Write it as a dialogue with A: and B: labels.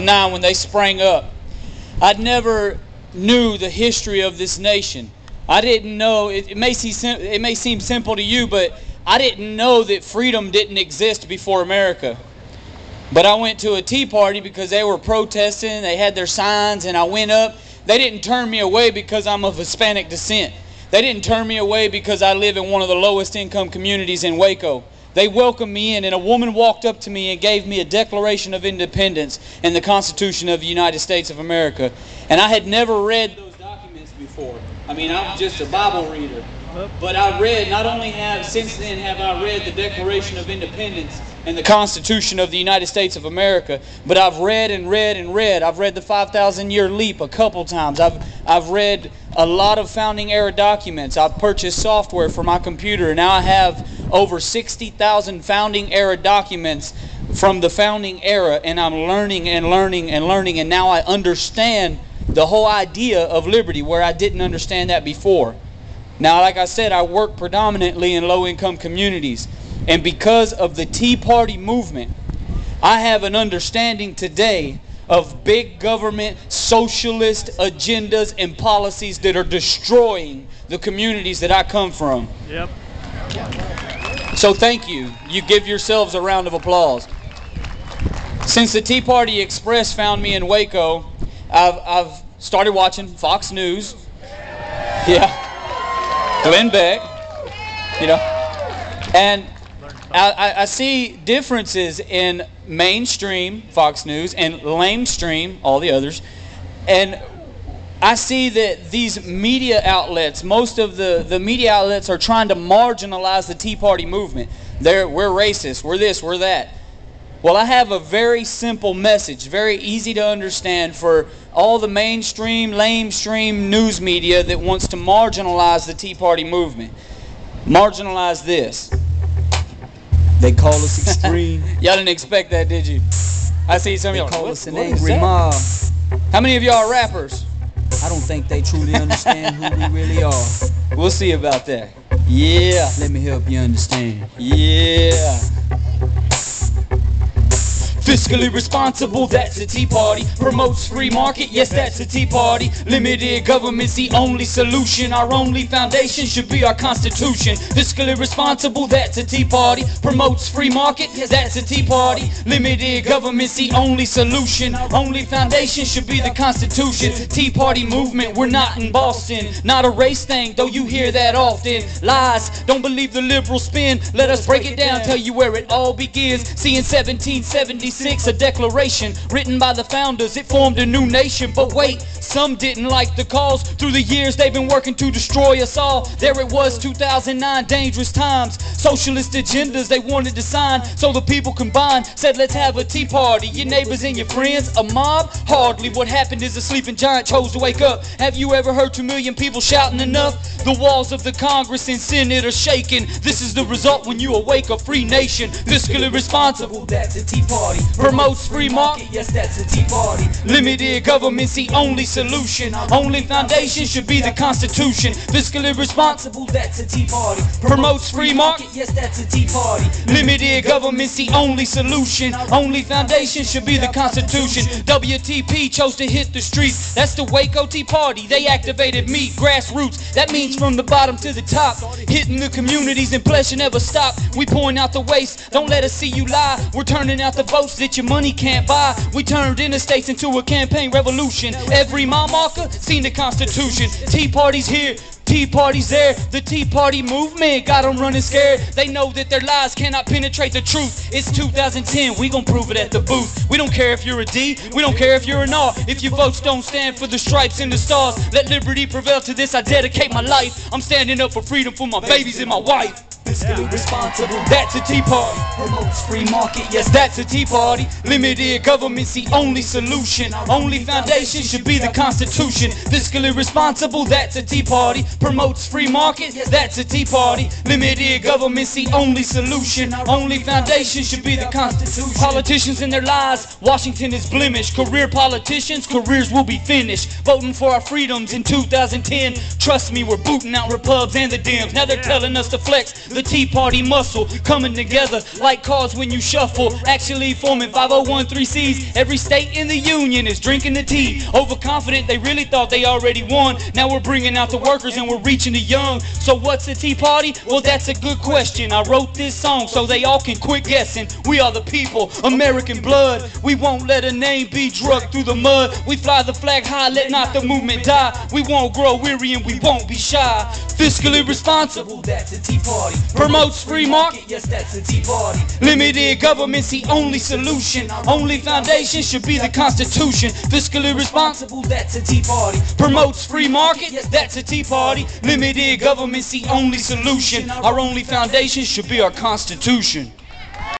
A: 2009 when they sprang up. I'd never knew the history of this nation. I didn't know, it may seem simple to you, but I didn't know that freedom didn't exist before America. But I went to a Tea Party because they were protesting, they had their signs, and I went up. They didn't turn me away because I'm of Hispanic descent. They didn't turn me away because I live in one of the lowest income communities in Waco. They welcomed me in, and a woman walked up to me and gave me a Declaration of Independence and the Constitution of the United States of America. And I had never read those documents before. I mean, I'm just a Bible reader. But I read, not only since then have I read the Declaration of Independence and the Constitution of the United States of America, but I've read and read and read. I've read the 5,000-year leap a couple times. I've read a lot of founding era documents. I've purchased software for my computer, and now I have over 60,000 founding era documents from the founding era, and I'm learning and learning and learning, and now I understand the whole idea of liberty where I didn't understand that before. Now, like I said, I work predominantly in low-income communities. And because of the Tea Party movement, I have an understanding today of big government, socialist agendas and policies that are destroying the communities that I come from.
B: Yep.
A: So thank you. You give yourselves a round of applause. Since the Tea Party Express found me in Waco, I've started watching Fox News. Yeah. Glenn Beck, you know, and I see differences in mainstream Fox News and lamestream, all the others, and I see that these media outlets, most of the media outlets are trying to marginalize the Tea Party movement. We're racist, we're this, we're that. Well, I have a very simple message, very easy to understand for all the mainstream, lamestream news media that wants to marginalize the Tea Party movement. Marginalize this.
C: They call us extreme.
A: Y'all didn't expect that, did you? I see some of y'all
C: call us an angry mob.
A: How many of y'all are rappers?
C: I don't think they truly understand who we really are.
A: We'll see about that. Yeah.
C: Let me help you understand.
A: Yeah. Fiscally responsible, that's a Tea Party. Promotes free market, yes, that's a Tea Party. Limited government's the only solution. Our only foundation should be our Constitution. Fiscally responsible, that's a Tea Party. Promotes free market, yes, that's a Tea Party. Limited government's the only solution. Only foundation should be the Constitution. Tea Party movement, we're not in Boston. Not a race thing, though you hear that often. Lies, don't believe the liberal spin. Let us break it down, tell you where it all begins. See, in 1776, a declaration written by the founders, it formed a new nation. But wait, some didn't like the cause. Through the years they've been working to destroy us all. There it was, 2009, dangerous times. Socialist agendas they wanted to sign, so the people combined said let's have a tea party. Your neighbors and your friends, a mob? Hardly. What happened is a sleeping giant chose to wake up. Have you ever heard 2 million people shouting enough? The walls of the Congress and Senate are shaking. This is the result when you awake a free nation. Fiscally responsible, that's a Tea Party. Promotes free market, yes, that's a Tea Party. Limited government's the only solution. Only foundation should be the Constitution. Fiscally responsible, that's a Tea Party. Promotes free market, yes, that's a Tea Party. Limited government's the only solution. Only foundation should be the Constitution. WTP chose to hit the streets. That's the Waco Tea Party. They activated me, grassroots. That means from the bottom to the top. Hitting the communities and pleasure never stop. We point out the waste, don't let us see you lie. We're turning out the votes that your money can't buy. We turned interstates into a campaign revolution. Every mile marker seen the Constitution. Tea Party's here, Tea Party's there. The Tea Party movement got them running scared. They know that their lies cannot penetrate the truth. It's 2010, we gon' prove it at the booth. We don't care if you're a D, we don't care if you're an R. If your votes don't stand for the stripes and the stars, let liberty prevail. To this I dedicate my life. I'm standing up for freedom for my babies and my wife. Fiscally responsible, that's a Tea Party. Promotes free market, yes, that's a Tea Party. Limited government's the only solution. Only foundation should be the Constitution. Fiscally responsible, that's a Tea Party. Promotes free market, yes, that's a Tea Party. Limited government's the only solution. Only foundation should be the Constitution. Politicians and their lies, Washington is blemished. Career politicians, careers will be finished. Voting for our freedoms in 2010. Trust me, we're booting out Repubs and the Dems. Now they're telling us to flex. The Tea Party muscle coming together like cards when you shuffle. Actually forming 5013Cs. Every state in the union is drinking the tea. Overconfident, they really thought they already won. Now we're bringing out the workers and we're reaching the young. So what's a Tea Party? Well, that's a good question. I wrote this song so they all can quit guessing. We are the people, American blood. We won't let a name be drugged through the mud. We fly the flag high, let not the movement die. We won't grow weary and we won't be shy. Fiscally responsible, that's a Tea Party. Promotes free market, yes, that's a Tea Party. Limited government's the only solution. Only foundation should be the Constitution. Fiscally responsible, that's a Tea Party. Promotes free market, yes, that's a Tea Party. Limited government's the only solution. Our only foundation should be our Constitution.